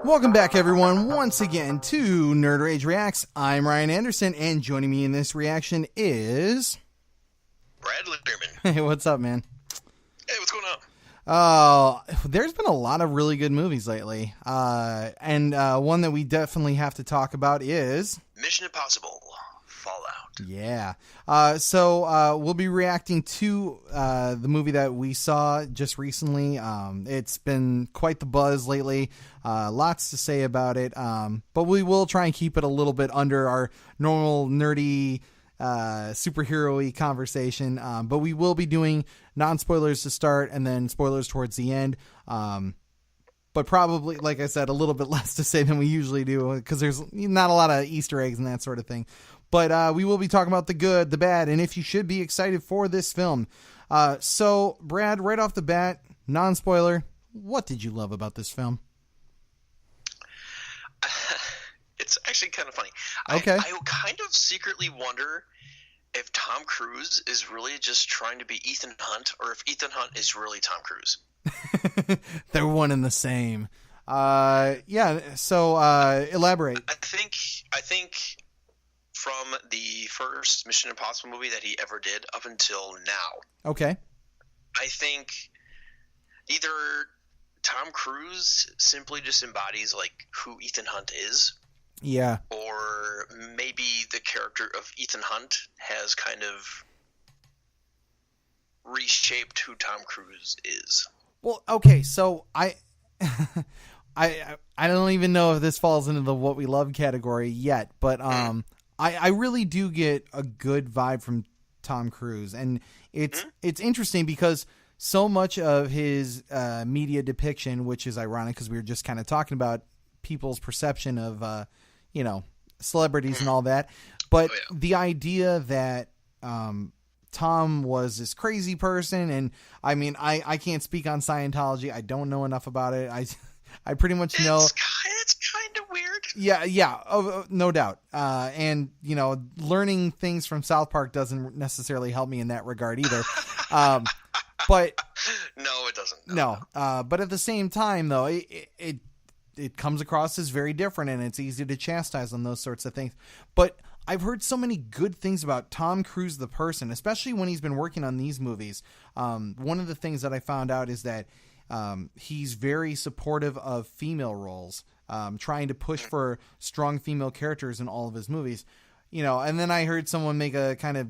Welcome back, everyone, once again to Nerd Rage Reacts. I'm Ryan Anderson, and joining me in this reaction is... Brad Litterman. Hey, what's up, man? Hey, what's going on? There's been a lot of really good movies lately, and one that we definitely have to talk about is... Mission Impossible Fallout. Yeah. So we'll be reacting to the movie that we saw just recently. It's been quite the buzz lately. Lots to say about it. But we will try and keep it a little bit under our normal nerdy superhero-y conversation. But we will be doing non-spoilers to start and then spoilers towards the end. But probably, like I said, a little bit less to say than we usually do because there's not a lot of Easter eggs and that sort of thing. But we will be talking about the good, the bad, and if you should be excited for this film. So, Brad, right off the bat, non-spoiler, what did you love about this film? It's actually kind of funny. Okay. I kind of secretly wonder if Tom Cruise is really just trying to be Ethan Hunt, or if Ethan Hunt is really Tom Cruise. They're one and the same. Yeah, so elaborate. I think from the first Mission Impossible movie that he ever did up until now. Okay. I think either Tom Cruise simply just embodies like who Ethan Hunt is. Yeah. Or maybe the character of Ethan Hunt has kind of reshaped who Tom Cruise is. Well, okay, so I don't even know if this falls into the what we love category yet, but I really do get a good vibe from Tom Cruise, and it's interesting because so much of his media depiction, which is ironic because we were just kind of talking about people's perception of celebrities and all that, but the idea that Tom was this crazy person, and I mean I can't speak on Scientology. I don't know enough about it. I pretty much know it's kind of weird. Yeah, no doubt. And learning things from South Park doesn't necessarily help me in that regard either. But no, it doesn't. No. But at the same time, though, it comes across as very different, and it's easy to chastise on those sorts of things. But I've heard so many good things about Tom Cruise, the person, especially when he's been working on these movies. One of the things that I found out is that he's very supportive of female roles, trying to push for strong female characters in all of his movies. And then I heard someone make a kind of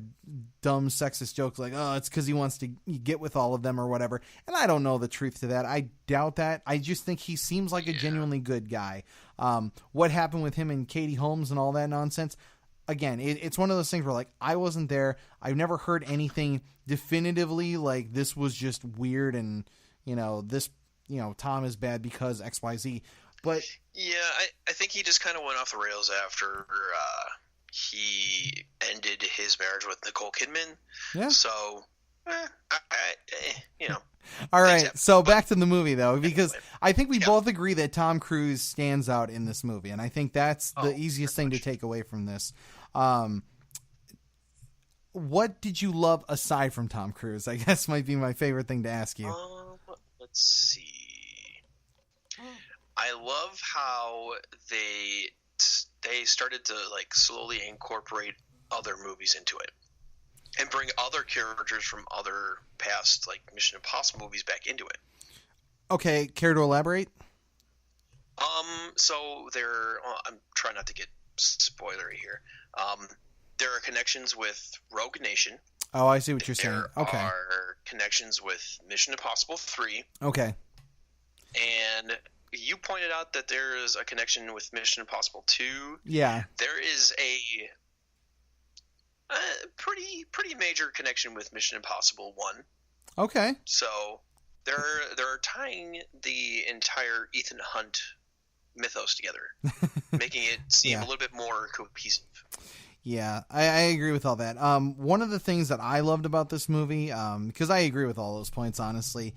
dumb sexist joke like, oh, it's because he wants to get with all of them or whatever. And I don't know the truth to that. I doubt that. I just think he seems like a genuinely good guy. What happened with him and Katie Holmes and all that nonsense, again, it's one of those things where, like, I wasn't there. I've never heard anything definitively like this was just weird and, Tom is bad because XYZ. But yeah, I think he just kind of went off the rails after he ended his marriage with Nicole Kidman. Yeah. So, All right, so back to the movie, though, because I think we both agree that Tom Cruise stands out in this movie, and I think that's the easiest thing to take away from this. What did you love aside from Tom Cruise? I guess might be my favorite thing to ask you. Let's see. I love how they started to like slowly incorporate other movies into it and bring other characters from other past like Mission Impossible movies back into it. Okay, care to elaborate? So I'm trying not to get spoilery here. There are connections with Rogue Nation. Oh, I see what you're saying. Okay. There are connections with Mission Impossible 3. Okay. And you pointed out that there is a connection with Mission Impossible 2. Yeah. There is a pretty major connection with Mission Impossible 1. Okay. So they're tying the entire Ethan Hunt mythos together, making it seem a little bit more cohesive. Yeah, I agree with all that. One of the things that I loved about this movie, because I agree with all those points, honestly,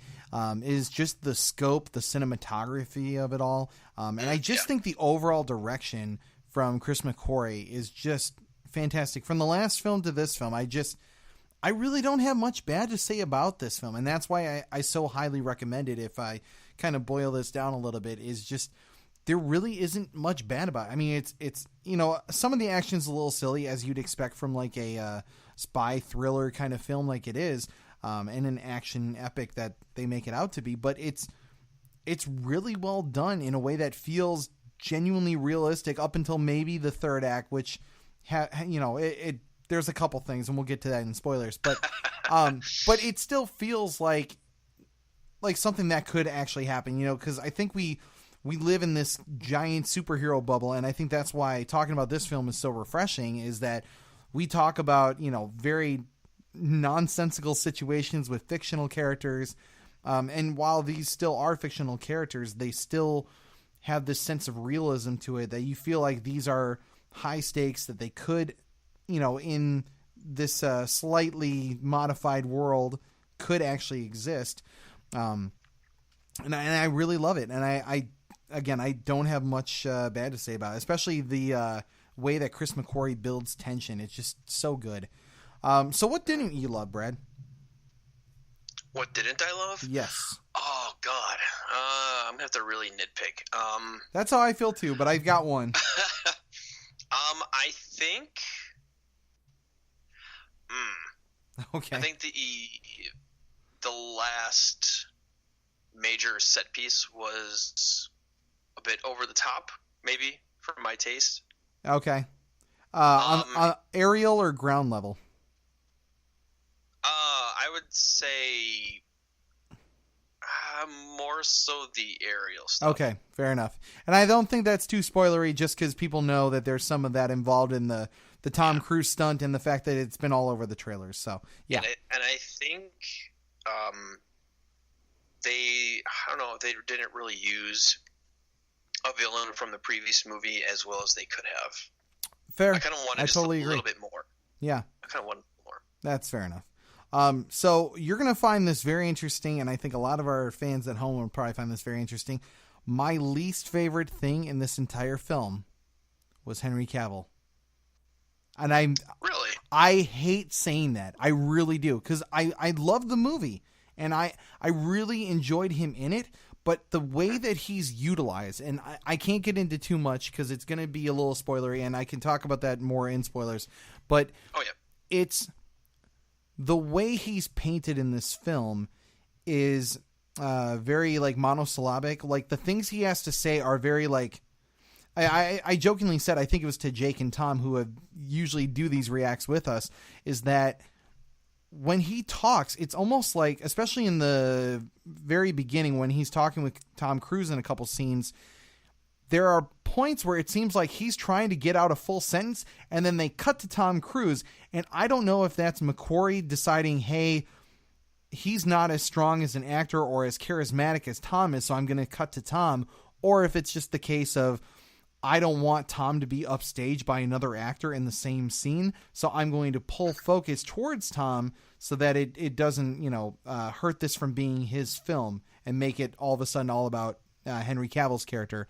is just the scope, the cinematography of it all. And I just think the overall direction from Chris McQuarrie is just fantastic. From the last film to this film, I really don't have much bad to say about this film. And that's why I so highly recommend it. If I kind of boil this down a little bit, is just there really isn't much bad about it. I mean, it's some of the action's a little silly, as you'd expect from like a spy thriller kind of film like it is, and an action epic that they make it out to be. But it's really well done in a way that feels genuinely realistic up until maybe the third act, which there's a couple things, and we'll get to that in spoilers. But but it still feels like something that could actually happen, because I think we live in this giant superhero bubble, and I think that's why talking about this film is so refreshing, is that we talk about, very nonsensical situations with fictional characters, and while these still are fictional characters, they still have this sense of realism to it that you feel like these are high stakes, that they could, in this slightly modified world could actually exist. And I really love it. And I don't have much bad to say about it, especially the way that Chris McQuarrie builds tension. It's just so good. So what didn't you love, Brad? What didn't I love? Yes. Oh, God. I'm going to have to really nitpick. That's how I feel, too, but I've got one. I think... Okay. I think the last major set piece was a bit over the top, maybe, for my taste. Okay. On aerial or ground level? I would say more so the aerial stuff. Okay, fair enough. And I don't think that's too spoilery, just because people know that there's some of that involved in the Tom Cruise stunt and the fact that it's been all over the trailers. So, yeah. And I think they didn't really use a villain from the previous movie as well as they could have. Fair. I kind of wanted totally a little bit more. Yeah. I kind of wanted more. That's fair enough. So you're going to find this very interesting, and I think a lot of our fans at home will probably find this very interesting. My least favorite thing in this entire film was Henry Cavill. And I hate saying that. I really do, because I love the movie, and I really enjoyed him in it, but the way that he's utilized, and I can't get into too much because it's going to be a little spoilery, and I can talk about that more in spoilers, but it's the way he's painted in this film is very like monosyllabic. Like the things he has to say are very like, I jokingly said, I think it was to Jake and Tom, who have usually do these reacts with us, is that when he talks, it's almost like, especially in the very beginning when he's talking with Tom Cruise in a couple scenes, there are points where it seems like he's trying to get out a full sentence, and then they cut to Tom Cruise, and I don't know if that's McQuarrie deciding, hey, he's not as strong as an actor or as charismatic as Tom is, so I'm going to cut to Tom, or if it's just the case of, I don't want Tom to be upstaged by another actor in the same scene, so I'm going to pull focus towards Tom so that it doesn't, hurt this from being his film and make it all of a sudden all about Henry Cavill's character.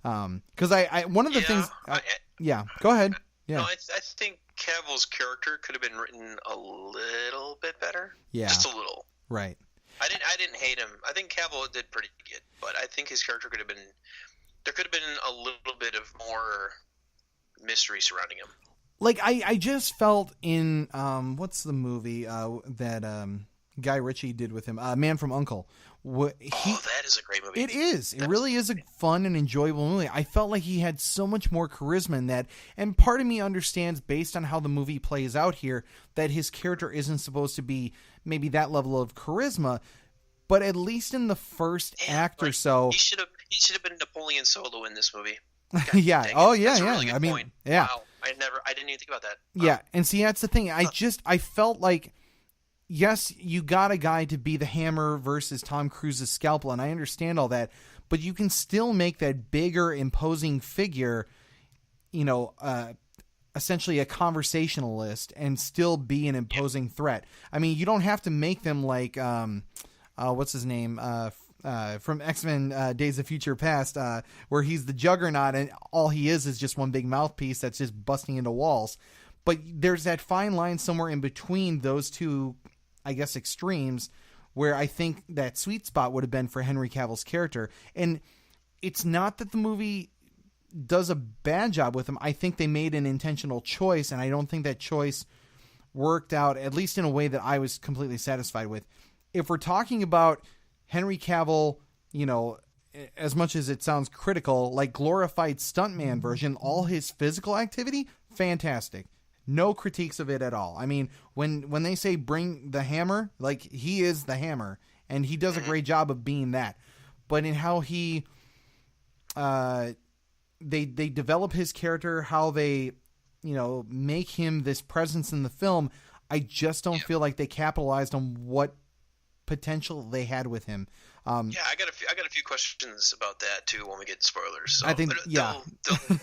Because one of the things, go ahead. Yeah, no, I think Cavill's character could have been written a little bit better. Yeah, just a little. Right. I didn't hate him. I think Cavill did pretty good, but I think his character could have been. There could have been a little bit of more mystery surrounding him. Like I just felt in what's the movie that Guy Ritchie did with him, Man from U.N.C.L.E. That is a great movie. It is. It really is a fun and enjoyable movie. I felt like he had so much more charisma in that, and part of me understands, based on how the movie plays out here, that his character isn't supposed to be maybe that level of charisma, but at least in the first act or so, he should have been Napoleon Solo in this movie. Yeah. Oh yeah. That's yeah. a really good I mean, point. yeah. Wow. I didn't even think about that. Yeah, and see, that's the thing. I felt like, yes, you got a guy to be the hammer versus Tom Cruise's scalpel, and I understand all that, but you can still make that bigger, imposing figure, essentially a conversationalist, and still be an imposing threat. I mean, you don't have to make them like, what's his name, from X-Men Days of Future Past, where he's the Juggernaut, and all he is just one big mouthpiece that's just busting into walls. But there's that fine line somewhere in between those two, I guess, extremes, where I think that sweet spot would have been for Henry Cavill's character. And it's not that the movie does a bad job with him. I think they made an intentional choice, and I don't think that choice worked out, at least in a way that I was completely satisfied with. If we're talking about Henry Cavill, you know, as much as it sounds critical, like glorified stuntman version, all his physical activity, fantastic. No critiques of it at all. I mean, when they say bring the hammer, like, he is the hammer, and he does a great job of being that. But in how he, they develop his character, how they, you know, make him this presence in the film, I just don't feel like they capitalized on what potential they had with him. I got a few questions about that too when we get spoilers. So I think they'll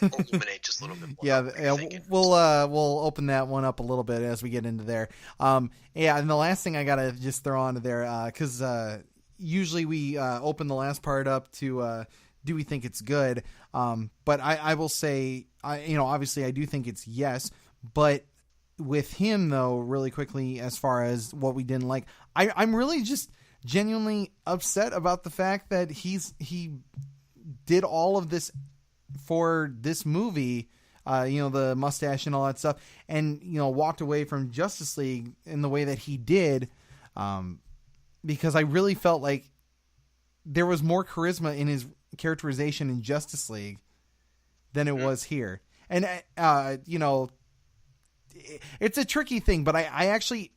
illuminate just a little bit more. We'll open that one up a little bit as we get into there. And the last thing I gotta just throw onto there, because usually we open the last part up to do we think it's good? But I will say, obviously I do think it's yes, but with him though, really quickly, as far as what we didn't like, I'm really just genuinely upset about the fact that he did all of this for this movie, the mustache and all that stuff, and walked away from Justice League in the way that he did, because I really felt like there was more charisma in his characterization in Justice League than it was here. And it's a tricky thing, but I actually,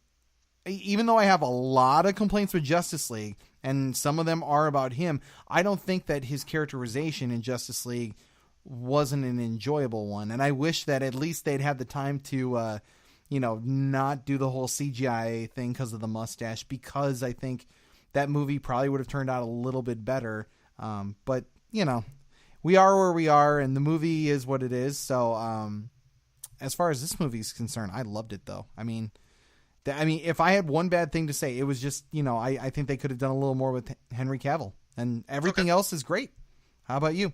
even though I have a lot of complaints with Justice League, and some of them are about him, I don't think that his characterization in Justice League wasn't an enjoyable one. And I wish that at least they'd had the time to, not do the whole CGI thing because of the mustache, because I think that movie probably would have turned out a little bit better. But, we are where we are, and the movie is what it is. So, as far as this movie is concerned, I loved it, though. I mean, if I had one bad thing to say, it was just, I think they could have done a little more with Henry Cavill, and everything else is great. How about you?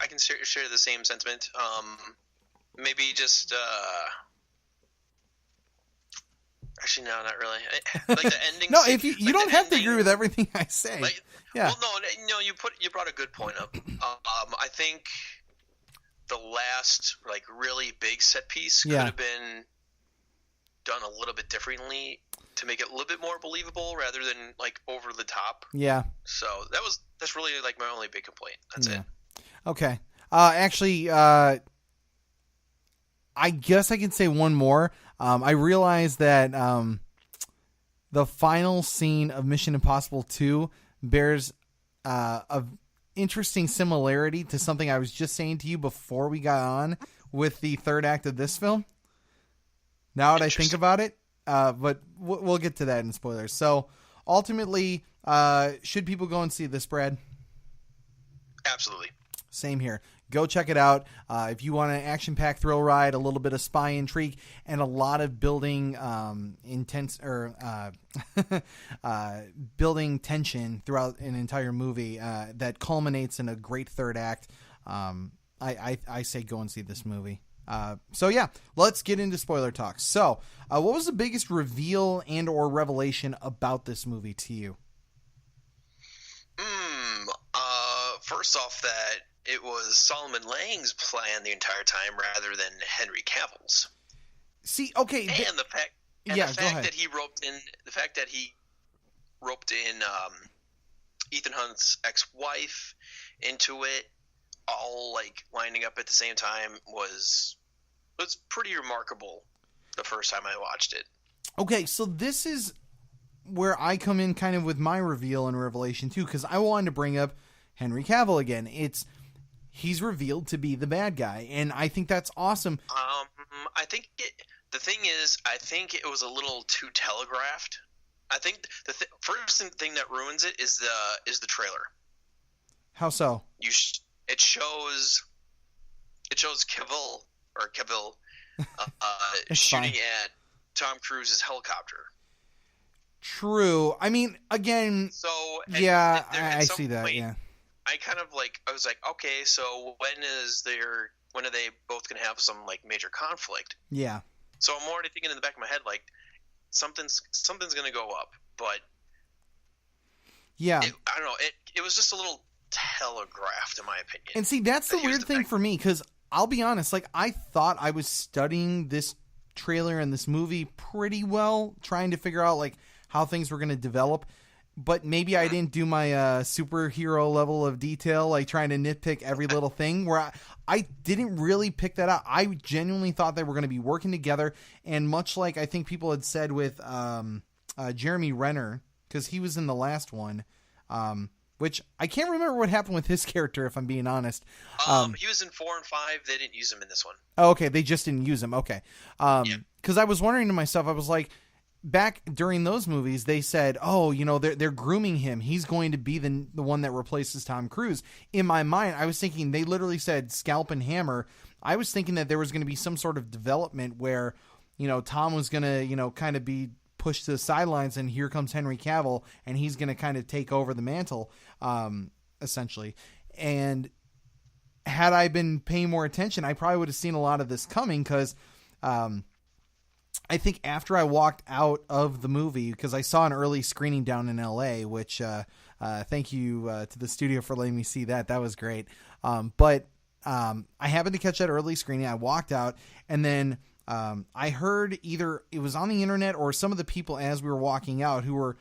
I can share the same sentiment. Maybe just, actually, no, not really. Like the ending. No, if you don't have to agree with everything I say. Well, no, you brought a good point up. I think the last really big set piece could have been done a little bit differently to make it a little bit more believable rather than over the top. Yeah. So that's really my only big complaint. That's it. Okay. Actually, I guess I can say one more. I realized that the final scene of Mission Impossible 2 bears a interesting similarity to something I was just saying to you before we got on with the third act of this film. Now that I think about it, but we'll get to that in spoilers. So ultimately, should people go and see this, Brad? Absolutely. Same here. Go check it out. If you want an action-packed thrill ride, a little bit of spy intrigue, and a lot of building building tension throughout an entire movie that culminates in a great third act, I say go and see this movie. Let's get into spoiler talk. So, what was the biggest reveal and or revelation about this movie to you? First off, that it was Solomon Lang's plan the entire time rather than Henry Cavill's. See, okay, and the fact that he roped in Ethan Hunt's ex-wife into it, all lining up at the same time, was pretty remarkable the first time I watched it. Okay, so this is where I come in kind of with my reveal and revelation too, because I wanted to bring up Henry Cavill again. He's revealed to be the bad guy, and I think that's awesome. I think the thing is, I think it was a little too telegraphed. I think the first thing that ruins it is the trailer. How so? It shows Cavill shooting at Tom Cruise's helicopter. True. I mean, again. So I see that. Point, yeah. I kind of I was like, okay, so when are they both gonna have some major conflict? Yeah. So I'm already thinking in the back of my head something's gonna go up, but Yeah. I don't know. It was just a little telegraphed, in my opinion. And see, that's the weird thing for me, because I'll be honest, like, I thought I was studying this trailer and this movie pretty well, trying to figure out, like, how things were going to develop. But maybe I didn't do my superhero level of detail, like trying to nitpick every little thing, where I didn't really pick that out. I genuinely thought they were going to be working together. And much like I think people had said with Jeremy Renner, because he was in the last one, which I can't remember what happened with his character, if I'm being honest. He was in 4 and 5. They didn't use him in this one. Oh, okay. They just didn't use him. Okay. Because I was wondering to myself, I was like, back during those movies, they said, oh, you know, they're grooming him. He's going to be the one that replaces Tom Cruise. In my mind, I was thinking they literally said scalp and hammer. I was thinking that there was going to be some sort of development where, you know, Tom was going to, you know, kind of be pushed to the sidelines, and here comes Henry Cavill, and he's going to kind of take over the mantle, essentially. And had I been paying more attention, I probably would have seen a lot of this coming, because I think after I walked out of the movie, because I saw an early screening down in LA, which thank you to the studio for letting me see that. That was great. But I happened to catch that early screening. I walked out, and then I heard either it was on the internet or some of the people as we were walking out who were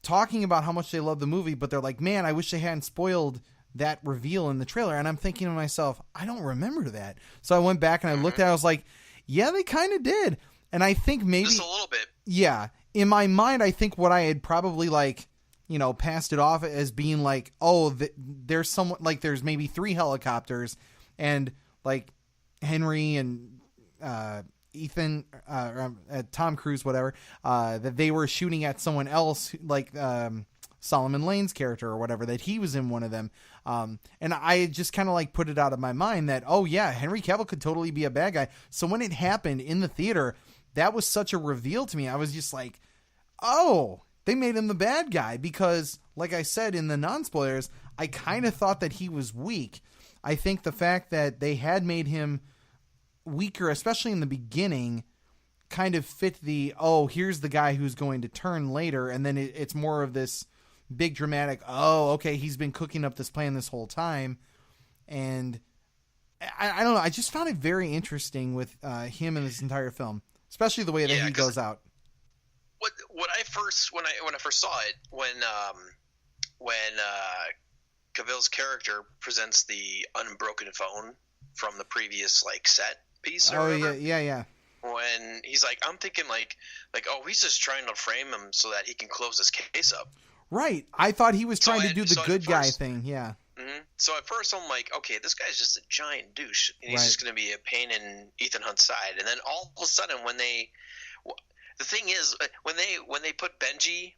talking about how much they love the movie, but they're like, man, I wish they hadn't spoiled that reveal in the trailer. And I'm thinking to myself, I don't remember that. So I went back and I looked at it. I was like, yeah, they kind of did. And I think maybe just a little bit. Yeah. In my mind, I think what I had probably, like, you know, passed it off as being like, oh, there's someone, like, there's maybe 3 helicopters, and like Henry and Ethan, Tom Cruise, whatever, that they were shooting at someone else, like Solomon Lane's character or whatever, that he was in one of them. And I just kind of like put it out of my mind that, oh yeah, Henry Cavill could totally be a bad guy. So when it happened in the theater, that was such a reveal to me. I was just like, oh, they made him the bad guy, because like I said in the non-spoilers, I kind of thought that he was weak. I think the fact that they had made him weaker, especially in the beginning, kind of fit the, oh, here's the guy who's going to turn later. And then it's more of this big dramatic, oh, okay, he's been cooking up this plan this whole time. And I don't know, I just found it very interesting with him in this entire film, especially the way that he goes out. When I first saw it, when Cavill's character presents the unbroken phone from the previous like set piece or whatever, yeah. When he's like, I'm thinking like, oh, he's just trying to frame him so that he can close this case up. Right. I thought he was trying to do the good guy thing. Yeah. Mm-hmm. So at first I'm like, okay, this guy's just a giant douche, and he's just going to be a pain in Ethan Hunt's side. And then all of a sudden, the thing is, when they put Benji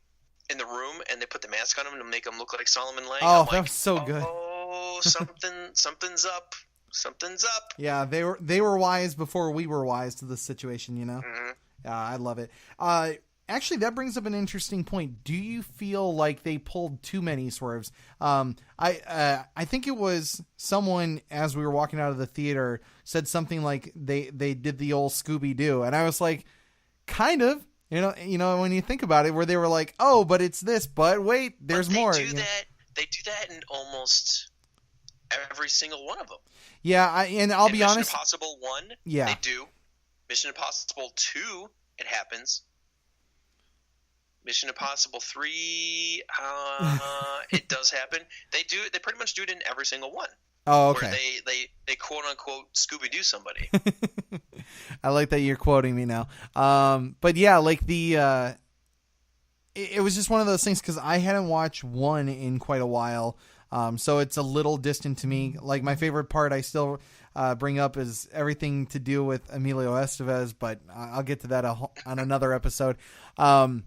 in the room and they put the mask on him to make him look like Solomon Lane, oh, that was so good. Oh, something's up. Something's up. Yeah, they were wise before we were wise to the situation, you know? Mm-hmm. I love it. Actually, that brings up an interesting point. Do you feel like they pulled too many swerves? I think it was someone, as we were walking out of the theater, said something like they did the old Scooby-Doo, and I was like, kind of. You know, when you think about it, where they were like, oh, but it's this, but wait, there's more. They do that in almost every single one of them. Yeah, I'll be honest. Mission Impossible 1, yeah, they do. Mission Impossible 2, it happens. Mission Impossible 3, it does happen. They pretty much do it in every single one. Oh, okay. Where they quote unquote Scooby-Doo somebody. I like that you're quoting me now. But yeah, like it was just one of those things, because I hadn't watched 1 in quite a while. So it's a little distant to me. Like, my favorite part I still bring up is everything to do with Emilio Estevez, but I'll get to that on another episode. And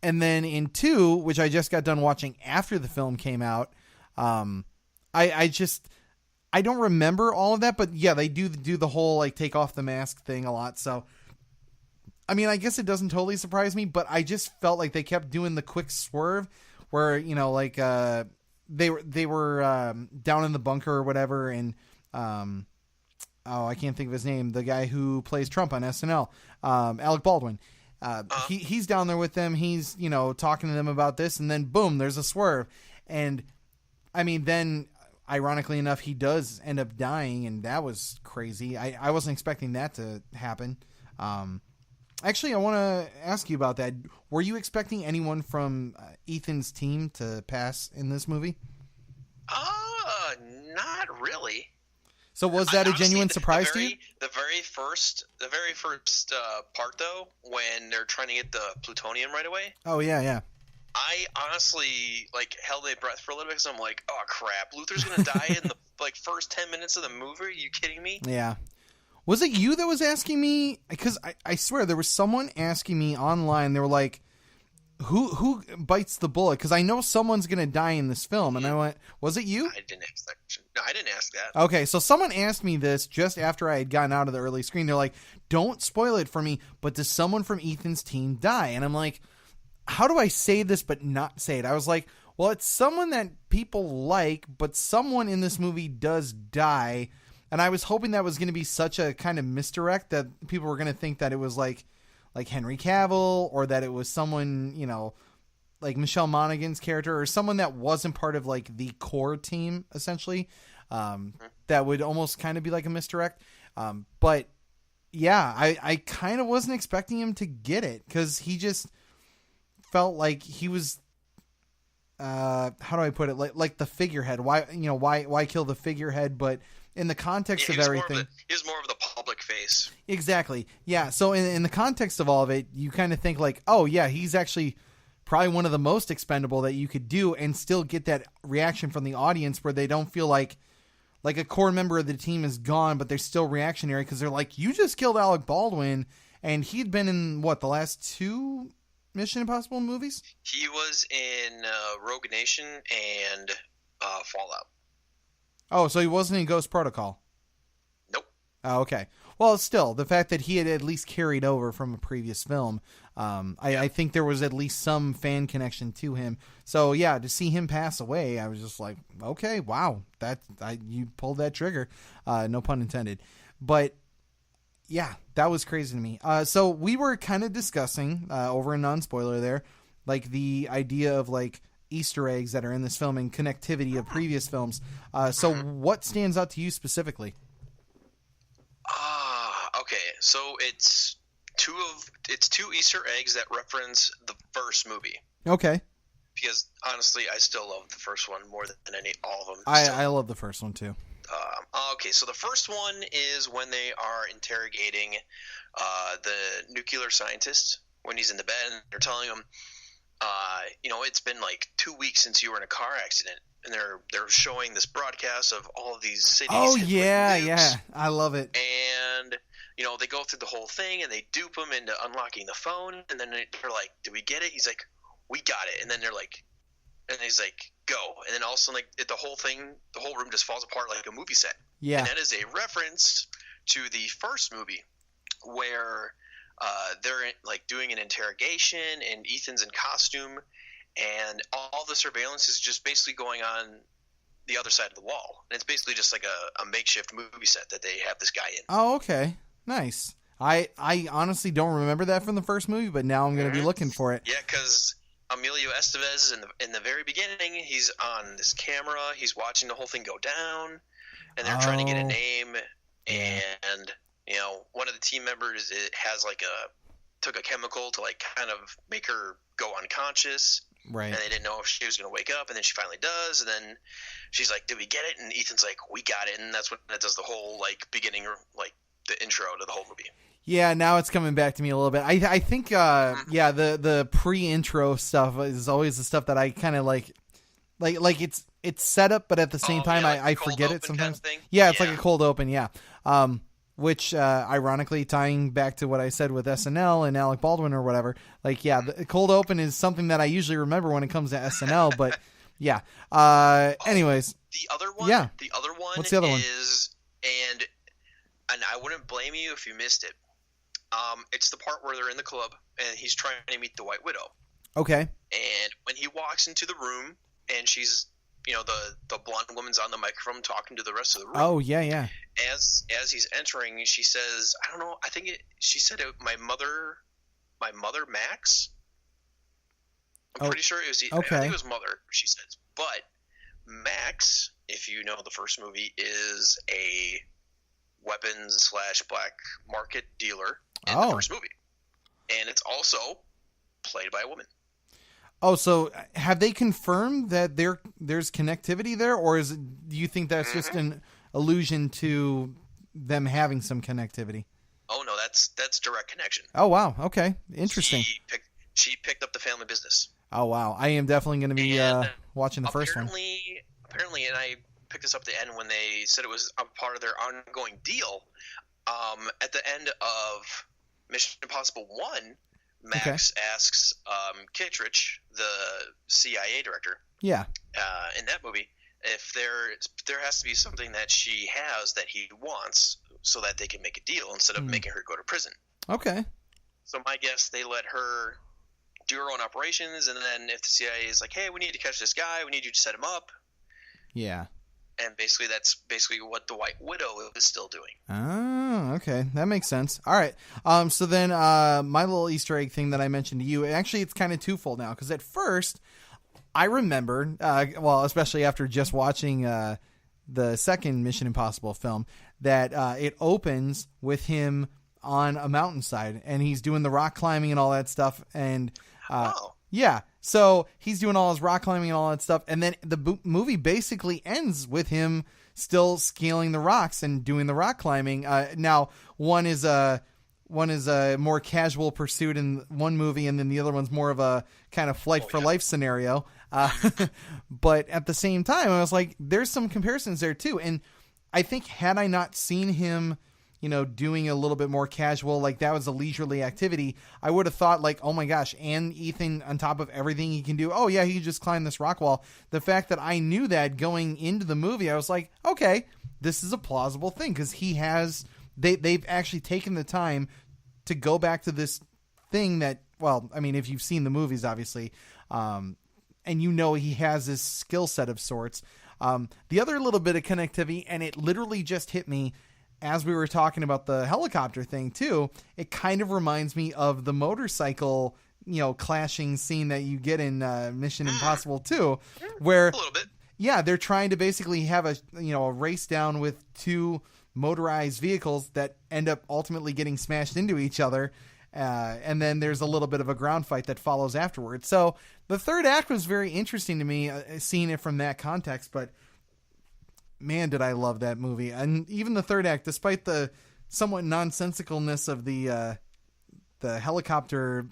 then in 2, which I just got done watching after the film came out, I don't remember all of that, but yeah, they do the whole like take off the mask thing a lot. So, I mean, I guess it doesn't totally surprise me, but I just felt like they kept doing the quick swerve where, you know, like they were down in the bunker or whatever, and I can't think of his name, the guy who plays Trump on SNL, Alec Baldwin. He's down there with them. He's, talking to them about this, and then boom, there's a swerve. And I mean, then ironically enough, he does end up dying, and that was crazy. I wasn't expecting that to happen. Actually, I want to ask you about that. Were you expecting anyone from Ethan's team to pass in this movie? Not really. So was that a genuine surprise to you? The very first part, though, when they're trying to get the plutonium right away. Oh, yeah. I honestly held my breath for a little bit because I'm like, oh crap, Luther's gonna die in the first 10 minutes of the movie. Are you kidding me? Yeah. Was it you that was asking me? Because I swear there was someone asking me online. They were like, "Who bites the bullet?" Because I know someone's gonna die in this film, and I went, "Was it you?" I didn't ask that. No, I didn't ask that. Okay, so someone asked me this just after I had gotten out of the early screen. They're like, "Don't spoil it for me, but does someone from Ethan's team die?" And I'm like, how do I say this but not say it? I was like, well, it's someone that people like, but someone in this movie does die. And I was hoping that was going to be such a kind of misdirect that people were going to think that it was like Henry Cavill, or that it was someone, like Michelle Monaghan's character, or someone that wasn't part of the core team, essentially. That would almost kind of be like a misdirect. But yeah, I kind of wasn't expecting him to get it, because he just felt like he was, how do I put it? Like the figurehead. Why kill the figurehead? But in the context of everything, he was more of the public face. Exactly. Yeah. So in the context of all of it, you kind of think oh yeah, he's actually probably one of the most expendable that you could do, and still get that reaction from the audience where they don't feel like a core member of the team is gone, but they're still reactionary because they're like, you just killed Alec Baldwin, and he'd been in the last 2 Mission Impossible movies? He was in Rogue Nation and Fallout. Oh, so he wasn't in Ghost Protocol? Nope. Oh, okay. Well, still, the fact that he had at least carried over from a previous film, I think there was at least some fan connection to him. So, yeah, to see him pass away, I was just like, okay, wow, you pulled that trigger. No pun intended. But yeah, that was crazy to me. So we were kind of discussing, over a non-spoiler there, the idea of Easter eggs that are in this film and connectivity of previous films. So what stands out to you specifically? Okay. So it's two Easter eggs that reference the first movie. Okay. Because honestly, I still love the first one more than all of them. I love the first one too. Okay, so the first one is when they are interrogating the nuclear scientist when he's in the bed, and they're telling him, it's been 2 weeks since you were in a car accident, and they're showing this broadcast of all of these cities. Oh yeah, I love it. And they go through the whole thing, and they dupe him into unlocking the phone, and then they're like, "Did we get it?" He's like, "We got it," and then they're like. And he's like, go. And then all of a sudden, the whole room just falls apart like a movie set. Yeah. And that is a reference to the first movie where they're doing an interrogation, and Ethan's in costume, and all the surveillance is just basically going on the other side of the wall. And it's basically just like a makeshift movie set that they have this guy in. Oh, okay. Nice. I honestly don't remember that from the first movie, but now I'm going to be looking for it. Yeah, because Emilio Estevez in the very beginning, he's on this camera, he's watching the whole thing go down, and they're trying to get a name, and one of the team members has took a chemical to kind of make her go unconscious, right? And they didn't know if she was going to wake up, and then she finally does, and then she's like, "Did we get it?" And Ethan's like, "We got it," and that's when it does the whole beginning, the intro to the whole movie. Yeah, now it's coming back to me a little bit. I think, the pre-intro stuff is always the stuff that I kind of like it's set up, but at the same time, I forget it sometimes. Kind of yeah, it's like a cold open, yeah. Which, ironically, tying back to what I said with SNL and Alec Baldwin or whatever, the cold open is something that I usually remember when it comes to SNL, but yeah. Anyways. The other one? Yeah. The other one What's the other one? is, and I wouldn't blame you if you missed it. It's the part where they're in the club and he's trying to meet the White Widow. Okay. And when he walks into the room and she's, the blonde woman's on the microphone talking to the rest of the room. Oh, yeah. As he's entering, she says, I don't know, she said my mother my mother, Max. I'm Oh, pretty sure it was. okay. I think it was Mother. She says, but Max, if you know the first movie, is a weapons / black market dealer in the first movie, and it's also played by a woman. Oh, so have they confirmed that there's connectivity there, or do you think that's just an allusion to them having some connectivity? Oh no, that's direct connection. Oh wow, okay, interesting. She picked up the family business. Oh wow, I am definitely going to be watching the first one. Apparently, and I picked this up at the end when they said it was a part of their ongoing deal. At the end of Mission Impossible 1, Max asks Kittredge, the CIA director, in that movie, if there has to be something that she has that he wants so that they can make a deal instead of making her go to prison. Okay. So my guess, they let her do her own operations, and then if the CIA is like, hey, we need to catch this guy, we need you to set him up. Yeah. And basically that's what the White Widow is still doing. Oh, okay. That makes sense. All right. So then my little Easter egg thing that I mentioned to you, actually it's kind of twofold now, because at first I remember, especially after just watching the second Mission Impossible film, that it opens with him on a mountainside and he's doing the rock climbing and all that stuff. And yeah, so he's doing all his rock climbing and all that stuff. And then the movie basically ends with him still scaling the rocks and doing the rock climbing. Now one is a more casual pursuit in one movie, and then the other one's more of a kind of flight for life scenario. But at the same time, I was like, there's some comparisons there too. And I think had I not seen him, doing a little bit more casual, like that was a leisurely activity, I would have thought like, oh my gosh, and Ethan, on top of everything he can do, oh yeah, he just climbed this rock wall. The fact that I knew that going into the movie, I was like, okay, this is a plausible thing, because they've actually taken the time to go back to this thing that, well, I mean, if you've seen the movies, obviously, and he has this skill set of sorts. The other little bit of connectivity, and it literally just hit me as we were talking about the helicopter thing too, it kind of reminds me of the motorcycle, clashing scene that you get in Mission Impossible 2, where a little bit. Yeah, they're trying to basically have a race down with two motorized vehicles that end up ultimately getting smashed into each other. And then there's a little bit of a ground fight that follows afterwards. So the third act was very interesting to me, seeing it from that context, but man, did I love that movie. And even the third act, despite the somewhat nonsensicalness of the helicopter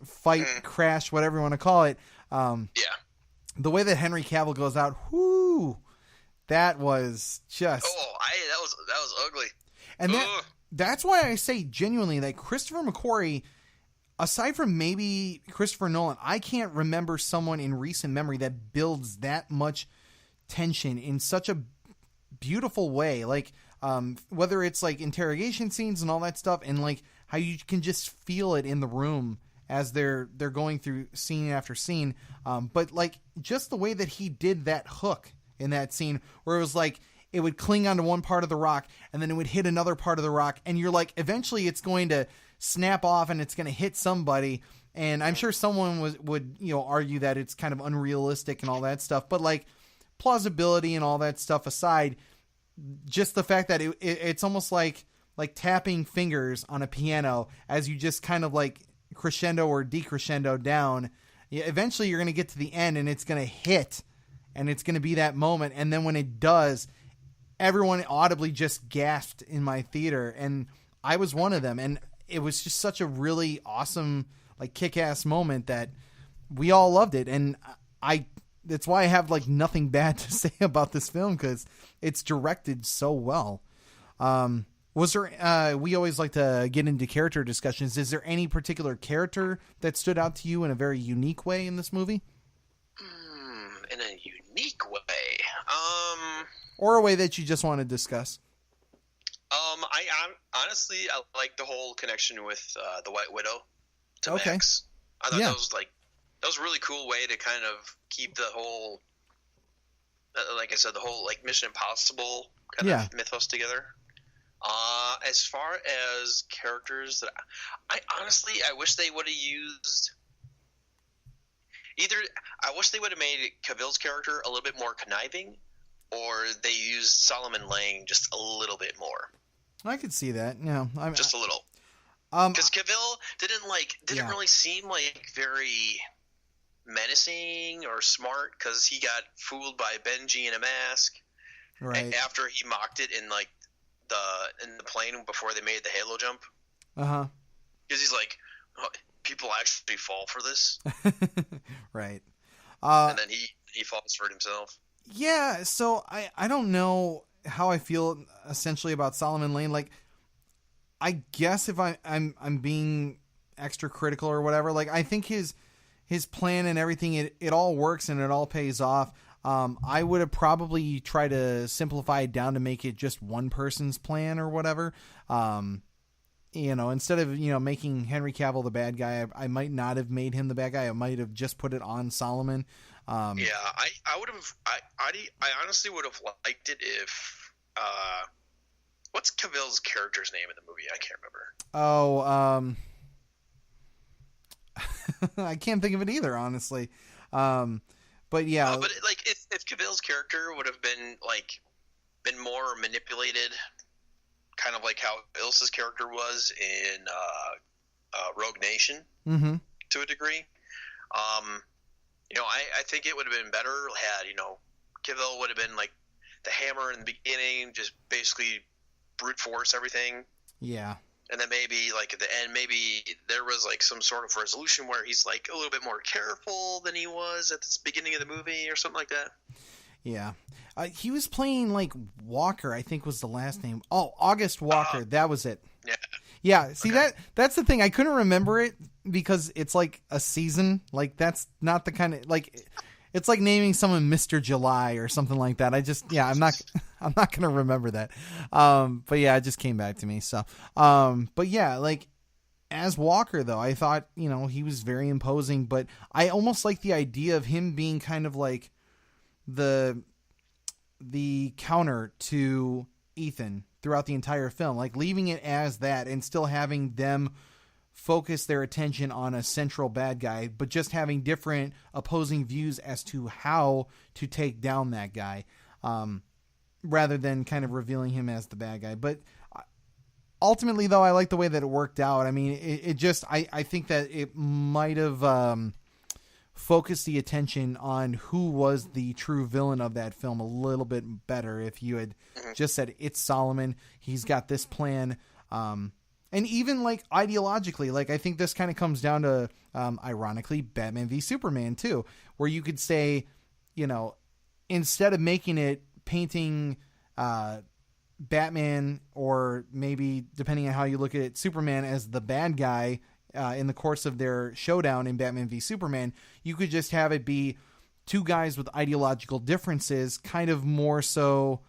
fight, crash, whatever you want to call it. The way that Henry Cavill goes out, that was just... that was ugly. And that's why I say genuinely that Christopher McQuarrie, aside from maybe Christopher Nolan, I can't remember someone in recent memory that builds that much tension in such a beautiful way. Like, whether it's like interrogation scenes and all that stuff, and like how you can just feel it in the room as they're going through scene after scene. But like just the way that he did that hook in that scene, where it was like, it would cling onto one part of the rock and then it would hit another part of the rock. And you're like, eventually it's going to snap off and it's going to hit somebody. And I'm sure someone would argue that it's kind of unrealistic and all that stuff. But like plausibility and all that stuff aside, just the fact that it's almost like tapping fingers on a piano as you just kind of like crescendo or decrescendo down. Eventually you're going to get to the end and it's going to hit and it's going to be that moment. And then when it does, everyone audibly just gasped in my theater, and I was one of them. And it was just such a really awesome, like kick-ass moment that we all loved it. And that's why I have like nothing bad to say about this film, because it's directed so well. Was there, we always like to get into character discussions. Is there any particular character that stood out to you in a very unique way in this movie? In a unique way? Or a way that you just want to discuss? I honestly, I like the whole connection with the White Widow to Okay. Max. I thought that was a really cool way to kind of keep the whole, like I said, the whole like Mission Impossible kind of mythos together. As far as characters that I honestly, I wish they would have used either. I wish they would have made Cavill's character a little bit more conniving, or they used Solomon Lang just a little bit more. I could see that. Yeah, just a little. Because Cavill didn't really seem like very menacing or smart, because he got fooled by Benji in a mask. Right. After he mocked it in like in the plane before they made the Halo jump. Because he's like, oh, people actually fall for this. Right. And then he falls for it himself. Yeah. So I don't know how I feel essentially about Solomon Lane. Like, I guess if I'm being extra critical or whatever, like, I think his plan and everything, it all works and it all pays off. I would have probably tried to simplify it down to make it just one person's plan or whatever. Instead of, making Henry Cavill the bad guy, I might not have made him the bad guy. I might have just put it on Solomon. I would have, I honestly would have liked it if, what's Cavill's character's name in the movie? I can't remember. I can't think of it either, honestly. But yeah, but like if Cavill's character would have been more manipulated, kind of like how Ilsa's character was in Rogue Nation, to a degree. I think it would have been better had Cavill would have been like the hammer in the beginning, just basically brute force everything. Yeah. And then maybe like at the end, maybe there was like some sort of resolution where he's like a little bit more careful than he was at the beginning of the movie or something like that. Yeah. He was playing like Walker, I think was the last name. Oh, August Walker. That was it. Yeah. Yeah. See, that's the thing. I couldn't remember it because it's like a season. Like, that's not the kind of, like, it's like naming someone Mr. July or something like that. I'm not going to remember that. But yeah, it just came back to me. So, but yeah, like, as Walker though, I thought, he was very imposing, but I almost like the idea of him being kind of like the counter to Ethan throughout the entire film, like leaving it as that and still having them focus their attention on a central bad guy, but just having different opposing views as to how to take down that guy, rather than kind of revealing him as the bad guy. But ultimately, though, I like the way that it worked out. I mean, I think that it might have focused the attention on who was the true villain of that film a little bit better if you had just said, it's Solomon, he's got this plan. And even like ideologically, like I think this kind of comes down to, ironically, Batman v Superman too, where you could say, instead of making it painting Batman, or maybe depending on how you look at it, Superman as the bad guy in the course of their showdown in Batman v Superman, you could just have it be two guys with ideological differences, kind of more so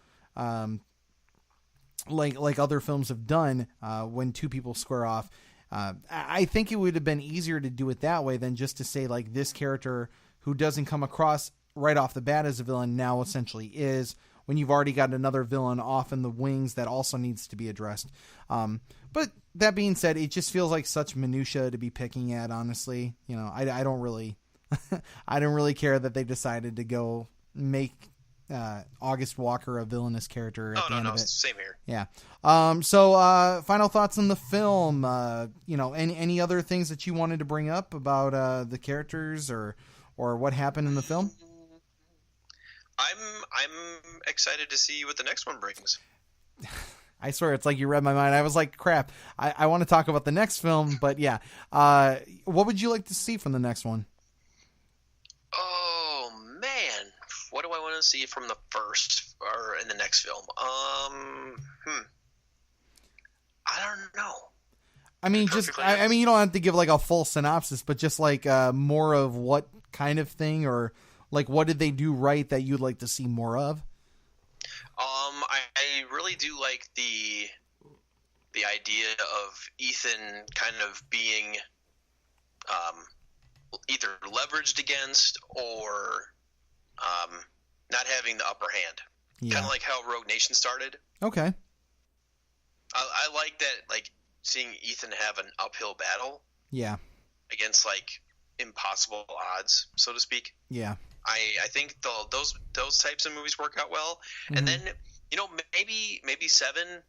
like other films have done when two people square off. I think it would have been easier to do it that way than just to say like this character who doesn't come across right off the bat as a villain now essentially is, when you've already got another villain off in the wings that also needs to be addressed. But that being said, it just feels like such minutia to be picking at, honestly. I don't really I don't really care that they decided to go make August Walker a villainous character at the end of it. Same here. Yeah. So final thoughts on the film. Any other things that you wanted to bring up about the characters or what happened in the film? I'm excited to see what the next one brings. I swear, it's like you read my mind. I was like, crap, I want to talk about the next film, but yeah. What would you like to see from the next one? Oh, man. What do I want to see from the first or in the next film? I don't know. I mean, you don't have to give like a full synopsis, but just like more of what kind of thing, or like what did they do right that you'd like to see more of? I really do like the idea of Ethan kind of being either leveraged against or not having the upper hand. Yeah. Kind of like how Rogue Nation started. Okay. I like that, like seeing Ethan have an uphill battle Yeah. against like impossible odds, so to speak. Yeah. I think those types of movies work out well. Mhm. And then maybe 7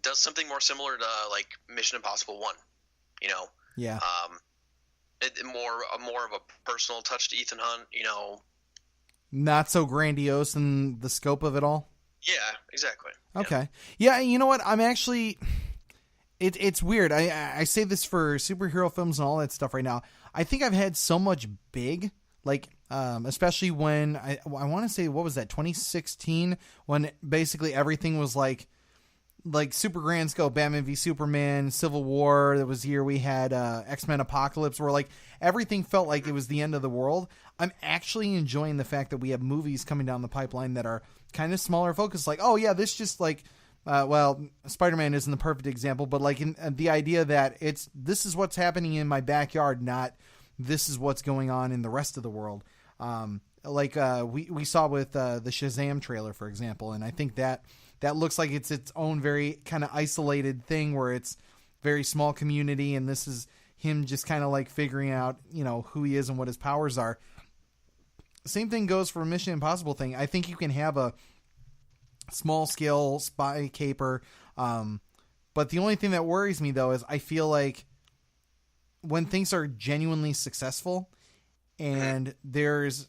does something more similar to like Mission Impossible 1. Yeah. More of a personal touch to Ethan Hunt. Not so grandiose in the scope of it all. Yeah, exactly. Okay. Yeah, you know what? I'm actually... It's weird. I say this for superhero films and all that stuff right now. I think I've had so much big, like, especially when I want to say, what was that, 2016, when basically everything was like super grand scope, Batman v Superman, Civil War. That was the year we had X-Men Apocalypse, where like everything felt like it was the end of the world. I'm actually enjoying the fact that we have movies coming down the pipeline that are kind of smaller focused. Like, oh yeah, this just like, well, Spider-Man isn't the perfect example, but like the idea that this is what's happening in my backyard, not this is what's going on in the rest of the world. We saw with the Shazam trailer, for example, and I think that looks like it's its own very kind of isolated thing where it's very small community, and this is him just kind of like figuring out, who he is and what his powers are. Same thing goes for a Mission Impossible thing. I think you can have a small scale spy caper, but the only thing that worries me though is I feel like when things are genuinely successful and there's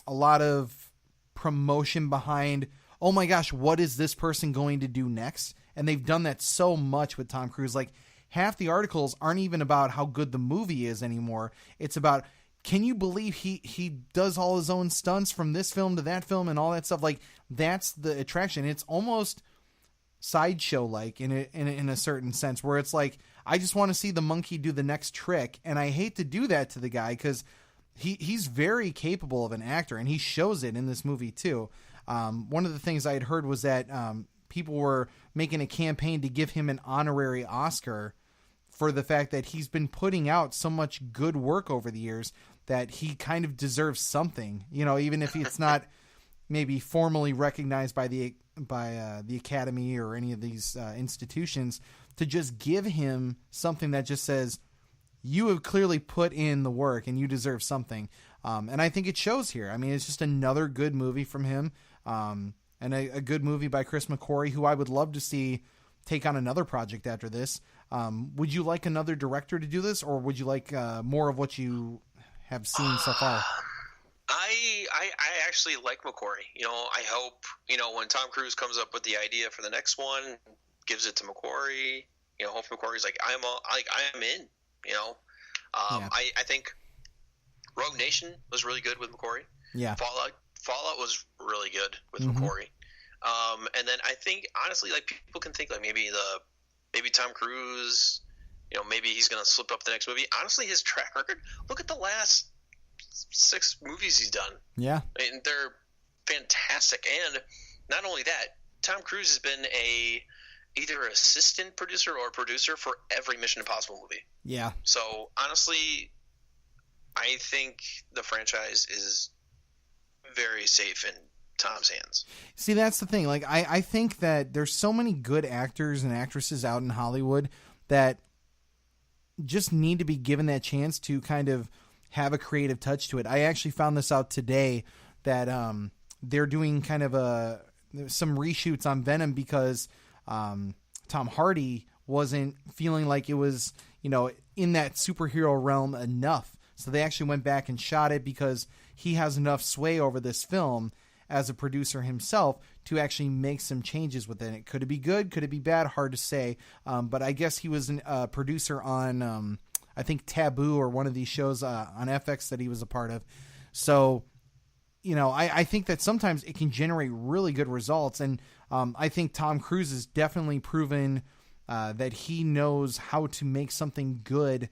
a lot of promotion behind, oh my gosh, what is this person going to do next? And they've done that so much with Tom Cruise. Like half the articles aren't even about how good the movie is anymore. It's about, can you believe he does all his own stunts from this film to that film and all that stuff? Like that's the attraction. It's almost sideshow like in a certain sense, where it's like, I just want to see the monkey do the next trick. And I hate to do that to the guy because he's very capable of an actor, and he shows it in this movie too. One of the things I had heard was that people were making a campaign to give him an honorary Oscar for the fact that he's been putting out so much good work over the years that he kind of deserves something, even if it's not maybe formally recognized by the Academy or any of these institutions, to just give him something that just says, you have clearly put in the work and you deserve something. And I think it shows here. I mean, it's just another good movie from him. And a good movie by Chris McQuarrie, who I would love to see take on another project after this. Would you like another director to do this, or would you like more of what you have seen so far? I actually like McQuarrie. I hope, when Tom Cruise comes up with the idea for the next one, gives it to McQuarrie, hope McQuarrie's like, I am in, Yeah. I think Rogue Nation was really good with McQuarrie. Yeah. Fallout was really good with McQuarrie. And then I think, honestly, like people can think like maybe Tom Cruise, maybe he's going to slip up the next movie. Honestly, his track record, look at the last 6 movies he's done. Yeah. And they're fantastic. And not only that, Tom Cruise has been either assistant producer or producer for every Mission Impossible movie. Yeah. So honestly, I think the franchise is very safe in Tom's hands. See, that's the thing. Like, I think that there's so many good actors and actresses out in Hollywood that just need to be given that chance to kind of have a creative touch to it. I actually found this out today that they're doing kind of some reshoots on Venom because Tom Hardy wasn't feeling like it was, in that superhero realm enough. So they actually went back and shot it because he has enough sway over this film as a producer himself to actually make some changes within it. Could it be good? Could it be bad? Hard to say. But I guess he was a producer on, I think, Taboo or one of these shows on FX that he was a part of. So, I think that sometimes it can generate really good results. And I think Tom Cruise has definitely proven that he knows how to make something good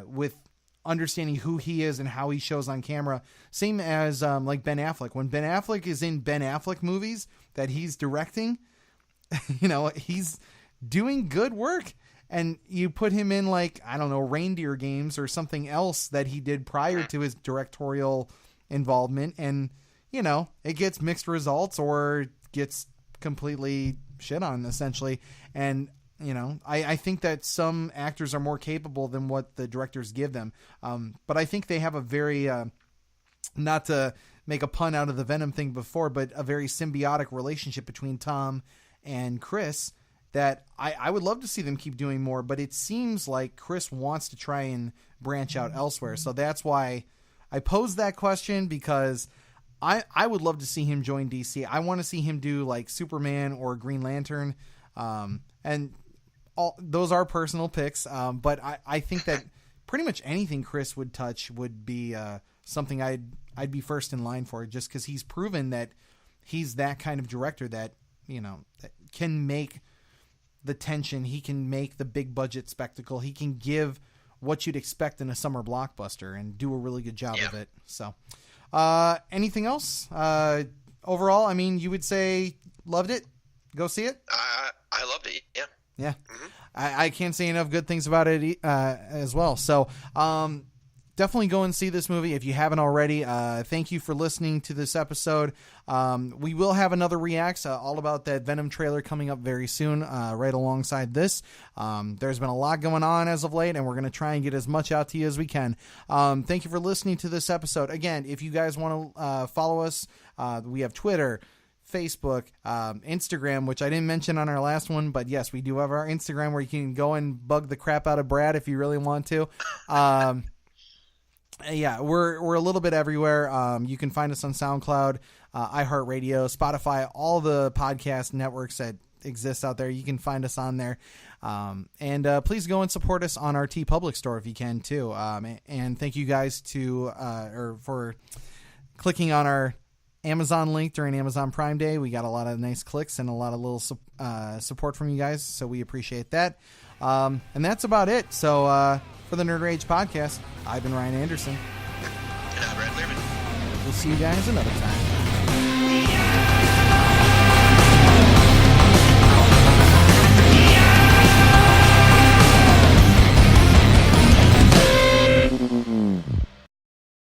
with understanding who he is and how he shows on camera. Same as like Ben Affleck. When Ben Affleck is in Ben Affleck movies that he's directing, he's doing good work. And you put him in like, I don't know, Reindeer Games or something else that he did prior to his directorial involvement, and it gets mixed results or gets completely shit on, essentially. And I think that some actors are more capable than what the directors give them. But I think they have a very, not to make a pun out of the Venom thing before, but a very symbiotic relationship between Tom and Chris that I would love to see them keep doing more, but it seems like Chris wants to try and branch out elsewhere. So that's why I posed that question, because I would love to see him join DC. I want to see him do like Superman or Green Lantern. And all those are personal picks. But I think that pretty much anything Chris would touch would be something I'd be first in line for, just because he's proven that he's that kind of director that, that can make the tension. He can make the big budget spectacle. He can give what you'd expect in a summer blockbuster and do a really good job of it. So, anything else? Overall, I mean, you would say loved it? Go see it? I loved it. Yeah. Yeah. Mm-hmm. I can't say enough good things about it as well. So, definitely go and see this movie if you haven't already. Thank you for listening to this episode. We will have another reacts all about that Venom trailer coming up very soon, right alongside this. There's been a lot going on as of late, and we're going to try and get as much out to you as we can. Thank you for listening to this episode. Again, if you guys want to follow us, we have Twitter, Facebook, Instagram, which I didn't mention on our last one, but yes, we do have our Instagram where you can go and bug the crap out of Brad if you really want to. Yeah, we're a little bit everywhere. You can find us on SoundCloud, iHeartRadio, Spotify, all the podcast networks that exist out there. You can find us on there. And please go and support us on our TeePublic store if you can too. And thank you guys for clicking on our Amazon link during Amazon Prime Day. We got a lot of nice clicks and a lot of little support from you guys, so we appreciate that. And that's about it. So for the Nerd Rage Podcast, I've been Ryan Anderson. And I'm Brad Learman. We'll see you guys another time.